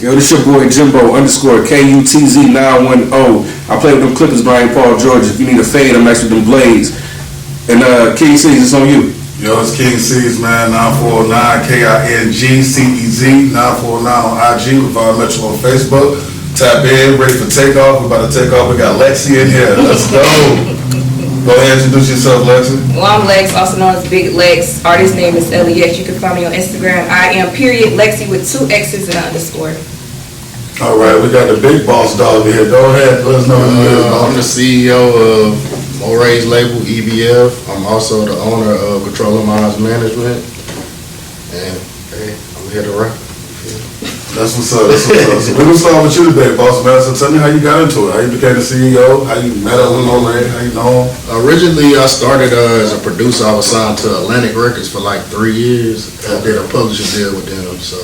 Yo, this your boy Jimbo _KUTZ910. I play with them Clippers, Brian Paul George. If you need a fade, I'm next with them Blades. And King C's, it's on you. Yo, it's King C's, man. 949 KINGCEZ 949 on IG. With our Metro on Facebook. Tap in, ready for takeoff. We're about to take off. We got Lexi in here. Let's go. Go ahead, introduce yourself, Lexi. Well, I'm Lex, also known as Big Lex. Artist name is L.E.X. You can find me on Instagram. I am Lexi with 2 X's and an underscore. All right, we got the big boss dog here. Go ahead, let us know who you is. I'm the CEO of Moray's label, EBF. I'm also the owner of Control of Minds Management. And, hey, I'm here to rap. That's what's up. So we're gonna start with you today, boss man. So tell me how you got into it. How you became the CEO. How you met up with Moray. How you know him. Originally, I started as a producer. I was signed to Atlantic Records for like 3 years. I did a publishing deal with them. So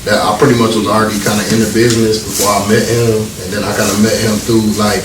that I pretty much was already kind of in the business before I met him. And then I kind of met him through like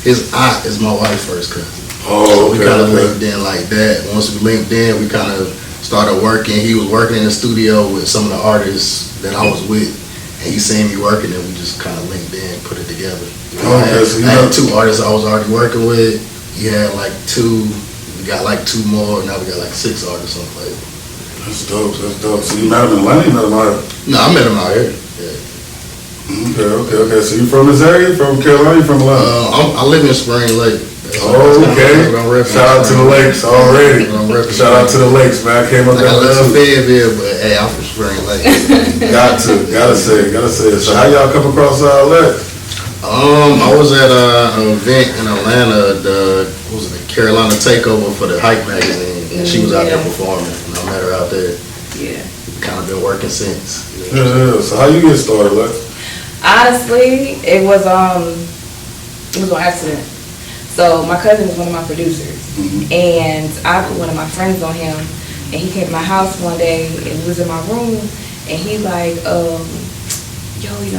his aunt is my wife's first cousin. Oh, so we kind of linked in like that. Once we linked in, we kind of started working. He was working in the studio with some of the artists that I was with, and he seen me working, and we just kind of linked in, put it together. I had 2 artists I was already working with. He had like 2. We got like 2 more. Now we got like 6 artists on the label. That's dope. That's dope. So you met him in Atlanta? You met him out here? No, I met him out here. Yeah. Okay. So you from this area? You from Carolina? You from Atlanta? I live in Spring Lake. Okay. Shout out to the Lakes already. Shout out to the Lakes, man. I came up there. I love Fayetteville, but hey, I'm from Spring Lake. Gotta say it. So how y'all come across L.E.X? I was at an event in Atlanta, the Carolina Takeover for the Hype magazine, and she was out there performing, and I met her out there. Yeah. Kind of been working since. Yeah. So how you get started, Lex? Honestly, it was on accident. So my cousin is one of my producers, and I put one of my friends on him, and he came to my house one day and was in my room, and he like, yo,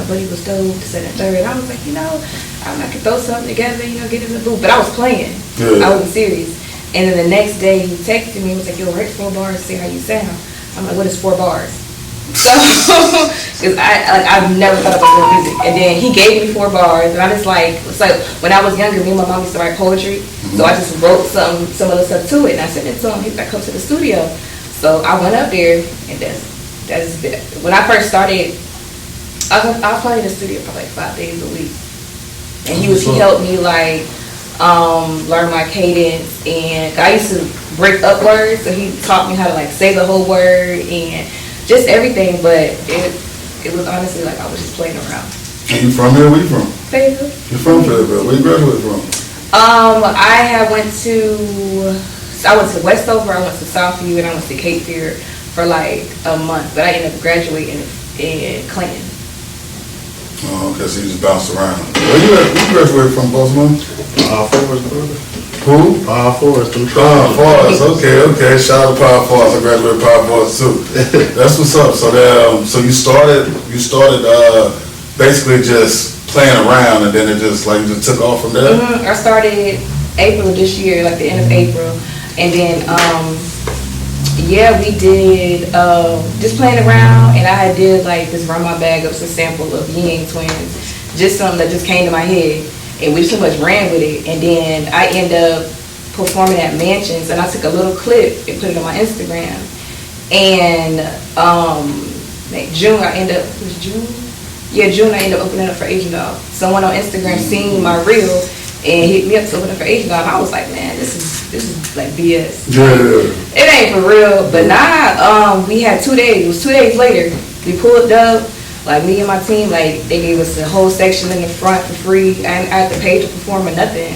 buddy was dope, this and the third. I was like, I could throw something together, get in the booth. But I was playing. Yeah. I wasn't serious. And then the next day he texted me and was like, yo, write 4 bars, see how you sound. I'm like, what is 4 bars? So, because I've never thought about doing music, and then he gave me 4 bars, and I just it's like when I was younger, me and my mom used to write poetry, so I just wrote some of the stuff to it, and I sent it to him. He's like, come to the studio. So I went up there, and that's when I first started. I was probably in the studio for like 5 days a week, and he helped me learn my cadence, and I used to break up words, so he taught me how to say the whole word and just everything, but it was honestly I was just playing around. And you from here? Where you from? Fayetteville. You from Fayetteville? Where you graduated from? I went to Westover, I went to Southview, and I went to Cape Fear for like a month, but I ended up graduating in Clinton. Oh, okay, so you just bounced around. Where you graduated from, boss man? Forest, brother. Who? Forest. Forest. Okay. Shout out to Power Forest. I graduated Power Forest too. That's what's up. So you started basically just playing around, and then it just you just took off from there. I started April of this year, the end of April, and then we did just playing around, and I did this Run My Bag Up's a sample of Ying Twins, just something that just came to my head. And we just pretty much ran with it, and then I ended up performing at Mansions, and I took a little clip and put it on my Instagram. And June I ended up opening up for Asian Dog. Someone on Instagram seen my reel and hit me up to open up for Asian Dog. I was like, man, this is like BS. Yeah. It ain't for real. But now we had 2 days. It was 2 days later. We pulled up. Me and my team, they gave us a whole section in the front for free. I had to pay to perform or nothing.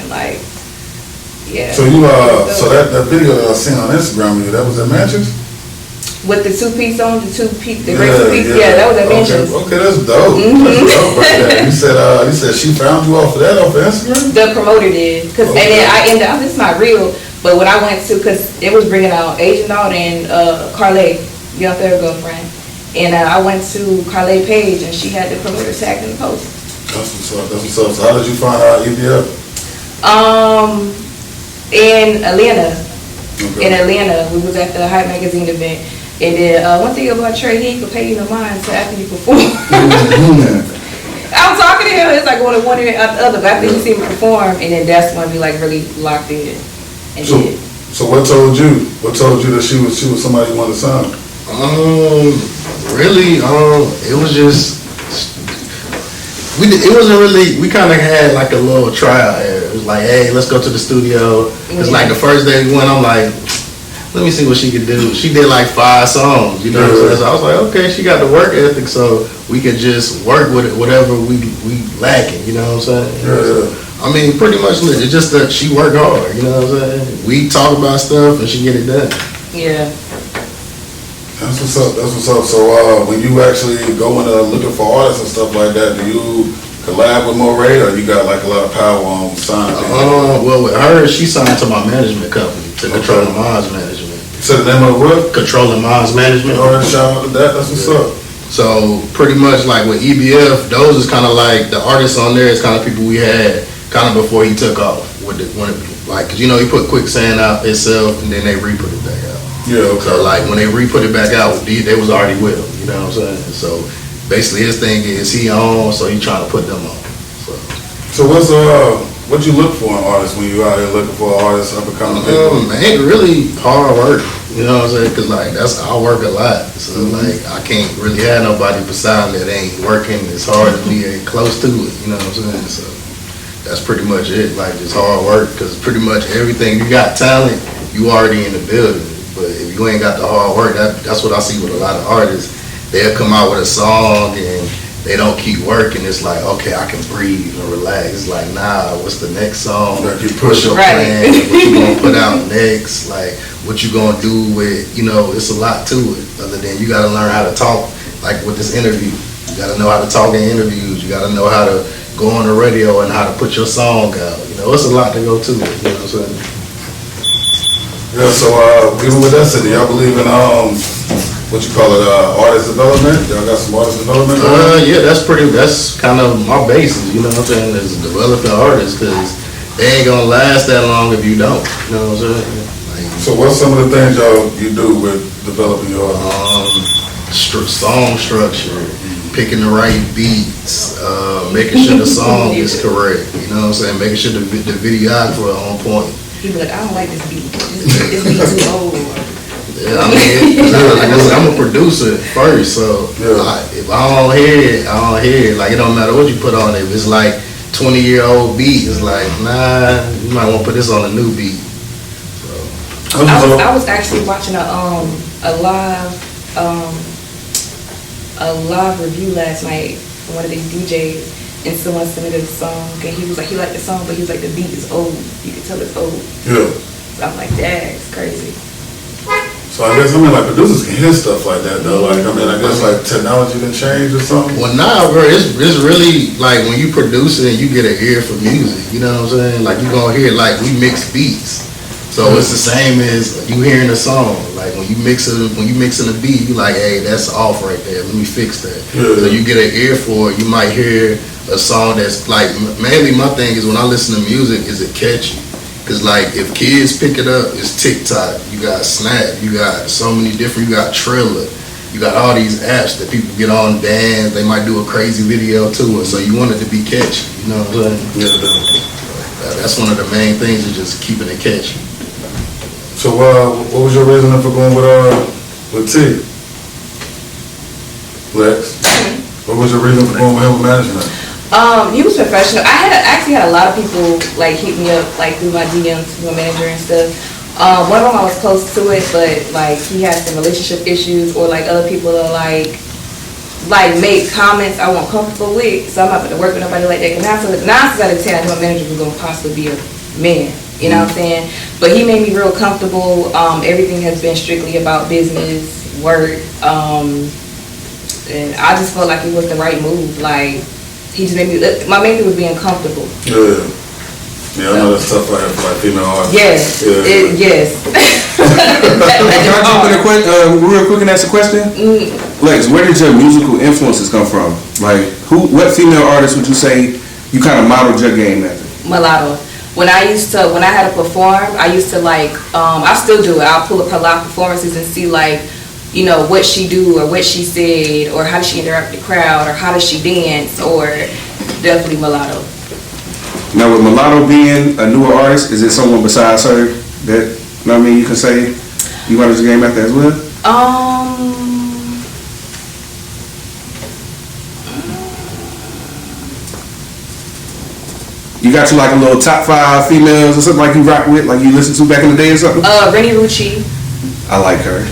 Yeah. So so that video that I seen on Instagram, that was at Mansions? With the 2-piece on, the great 2-piece, that was at Mansions. Okay, that's dope. That's dope right there. You said she found you off of Instagram? The promoter did. And then I ended up, this is not real, but when I went to, because it was bringing out Asian Dog and Carly, your third girlfriend. And I went to Carly page, and she had the promoter tagged in the post. That's what's up. So how did you find out EBF? In Atlanta. Okay. In Atlanta, we was at the Hype magazine event, And then one thing about Trey, he ain't gonna pay you no mind until after you perform. I'm talking to him, it's like going to one ear and out the other. But after you see him perform, and then that's when we like really locked in. And did. So what told you? What told you that she was somebody you wanted to sign? Really, it was just it wasn't really. We kind of had like a little trial. It was like, hey, let's go to the studio. It's like the first day we went, I'm like, let me see what she could do. She did like 5 songs, you know. So I was like, okay, she got the work ethic, so we could just work with it, whatever we lacking, you know what I'm saying? Yeah. I mean, pretty much, it's just that she work hard, you know what I'm saying? We talk about stuff and she get it done. Yeah. That's what's up. That's what's up. So when you actually go into looking for artists and stuff like that, do you collab with Moray, or you got like a lot of power on signing? Well, with her, she signed to my management company, to Controlling Minds Management. So the name of what? Controlling Minds Management. All right, shout out to that. That's what's up. So pretty much like with EBF, those is kind of like the artists on there is kind of people we had kind of before he took off with like, cause you know he put Quicksand out itself and then they re-put it back out. Yeah. Okay. So like when they re-put it back out, they was already with him. You know what I'm saying? So basically his thing is he on, so he trying to put them on. So what you look for in artists when you out here looking for artists up and coming? Man, really hard work. You know what I'm saying? Cause like I work a lot, so like I can't really have nobody beside me that ain't working as hard as me, ain't close to it. You know what I'm saying? So that's pretty much it. Like just hard work, cause pretty much everything you got talent, you already in the building. But if you ain't got the hard work, that's what I see with a lot of artists. They'll come out with a song and they don't keep working. It's like, okay, I can breathe and relax. It's like, nah, what's the next song? Push your plan. What you gonna put out next? Like, what you gonna do with, you know, it's a lot to it. Other than you gotta learn how to talk, like with this interview. You gotta know how to talk in interviews. You gotta know how to go on the radio and how to put your song out. You know, it's a lot to go to it. You know what I'm saying? Yeah, so even with that said, do y'all believe in what you call it, artist development? Y'all got some artist development? Yeah, that's kind of my basis, you know what I'm saying, is developing artists, because they ain't gonna last that long if you don't, you know what I'm saying? Like, so what's some of the things you do with developing your artists? Song structure, picking the right beats, making sure the song is correct, you know what I'm saying, making sure the videographer on point. He be like, I don't like this beat. This beat too old. Yeah, I mean, like I said, I'm a producer first, so if I don't hear it, I don't hear it. Like, it don't matter what you put on it. If it's like 20-year-old beat, it's like, nah, you might want to put this on a new beat. So. I was actually watching a live review last night from one of these DJs. And someone submitted a song, and he was like, he liked the song, but he was like, the beat is old. You can tell it's old. Yeah. So I'm like, that's crazy. So I guess, like producers can hear stuff like that though. Like, I guess like technology done changed or something. Well, nah, bro, it's really like when you produce it and you get an ear for music. You know what I'm saying? Like you gonna hear like we mix beats. So it's the same as you hearing a song. Like when you mixing a beat, you like, hey, that's off right there. Let me fix that. Yeah. So you get an ear for it. You might hear a song that's like, mainly my thing is when I listen to music, is it catchy? Cause like if kids pick it up, it's TikTok. You got Snap. You got so many different. You got Triller. You got all these apps that people get on, dance. They might do a crazy video to it. So you want it to be catchy. You know what I'm saying? Yeah. That's one of the main things is just keeping it catchy. So what was your reasoning for going with T? Lex? What was your reason for going with him with management? He was professional. I actually had a lot of people like hit me up like through my DMs, through my manager and stuff. One of them I was close to it, but like he had some relationship issues, or like other people are like make comments I wasn't comfortable with. So I'm not going to work with nobody like that. Cause 9 times out of 10, I knew my manager was going to possibly be a man. You know what I'm saying? But he made me real comfortable. Everything has been strictly about business, work, and I just felt like it was the right move. Like he just made me. My main thing was being comfortable. Yeah, I know that's tough out here for like female artists. Yes, yes. Can I jump in real quick and ask a question? Lex, where did your musical influences come from? Like, what female artists would you say you kind of modeled your game after? Mulatto. When I had to perform, I used to like, I still do it. I'll pull up her live performances and see like you know, what she do or what she said or how does she interact with the crowd or how does she dance, or definitely Mulatto. Now with Mulatto being a newer artist, is it someone besides her that, you know what I mean, you can say you manage the game after as well? You got you like a little top 5 females or something like you rock with, like you listen to back in the day or something? Rennie Rucci. I like her.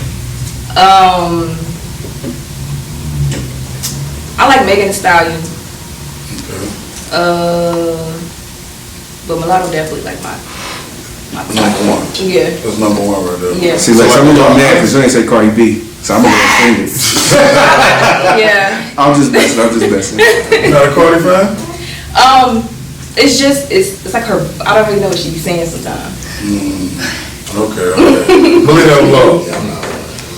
I like Megan Thee Stallion. But Mulatto definitely like my number one. Yeah. That's number one right there. Yeah. See, like, I'm a little mad because you ain't say Cardi B, so I'm a little offended. Yeah. I'm just messing. You not a Cardi fan? It's just it's like her. I don't really know what she be saying sometimes. Okay. Believe that alone.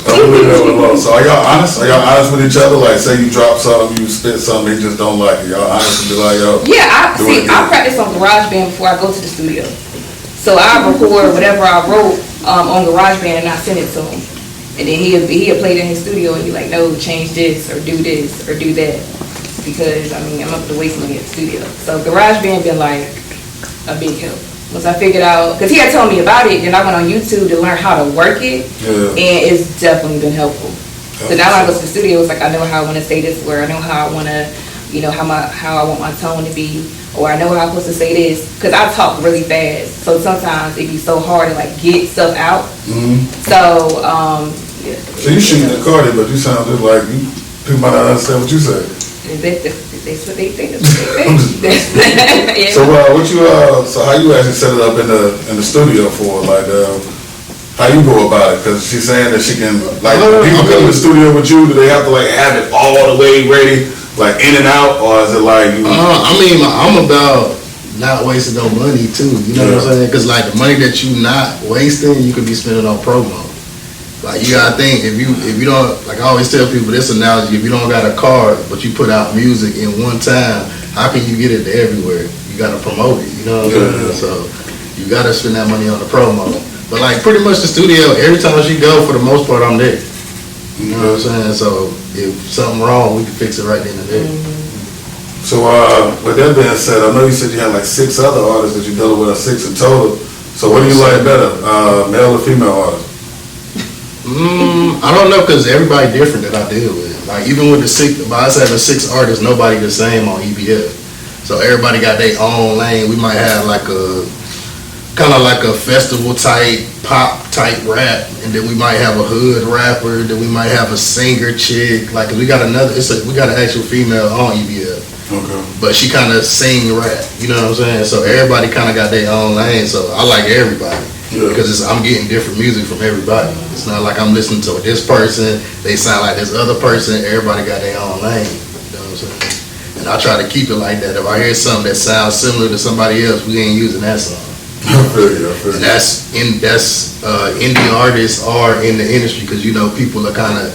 Believe that alone. So are y'all honest? Are y'all honest with each other? Like, say you drop something, you spit something, they just don't like it. Y'all honest and be like, yo. Yeah, I practice on GarageBand before I go to the studio. So I record whatever I wrote on GarageBand and I send it to him. And then he'll play it in his studio and be like, no, change this or do that. Because, I mean, I'm not to waste money at the studio. So GarageBand been like a big help. Once I figured out, because he had told me about it, then I went on YouTube to learn how to work it. Yeah. And it's definitely been helpful. So now when I go to the studio, it's like I know how I want to say this word. I know how I want to, you know, how I want my tone to be. Or I know how I'm supposed to say this. Because I talk really fast. So sometimes it be so hard to, like, get stuff out. Mm-hmm. So, yeah. So you shooting the Cardi, but you sound just like, people might not understand what you say. That's what they think. Yeah. So so how you actually set it up in the studio for, like, how you go about it? Because she's saying that she can, like, people come to the studio with you, do they have to, like, have it all the way ready, like, in and out, or is it like you? I mean, I'm about not wasting no money too. You know what I'm saying? Because, like, the money that you not wasting, you could be spending on promo. Like, you gotta think, if you don't, like I always tell people this analogy, if you don't got a car, but you put out music in one time, how can you get it to everywhere? You gotta promote it, you know what I'm saying? So, you gotta spend that money on the promo. But, like, pretty much the studio, every time she go, for the most part, I'm there. You know what I'm saying? So, if something wrong, we can fix it right then and there. So, with that being said, I know you said you had, like, 6 other artists that you're dealing with, or 6 in total. So, what do you like better, male or female artists? I don't know, because everybody different that I deal with. Like, even with by us having 6 artists, nobody the same on EBF. So everybody got their own lane. We might have like a kind of like a festival type, pop type rap, and then we might have a hood rapper. Then we might have a singer chick. Like, we got an actual female on EBF. Okay. But she kind of sing rap. You know what I'm saying? So everybody kind of got their own lane. So I like everybody. Because I'm getting different music from everybody. It's not like I'm listening to this person, they sound like this other person. Everybody got their own lane. You know what I'm saying? And I try to keep it like that. If I hear something that sounds similar to somebody else, we ain't using that song. I feel you. And that's indie artists are in the industry, because, you know, people are kind of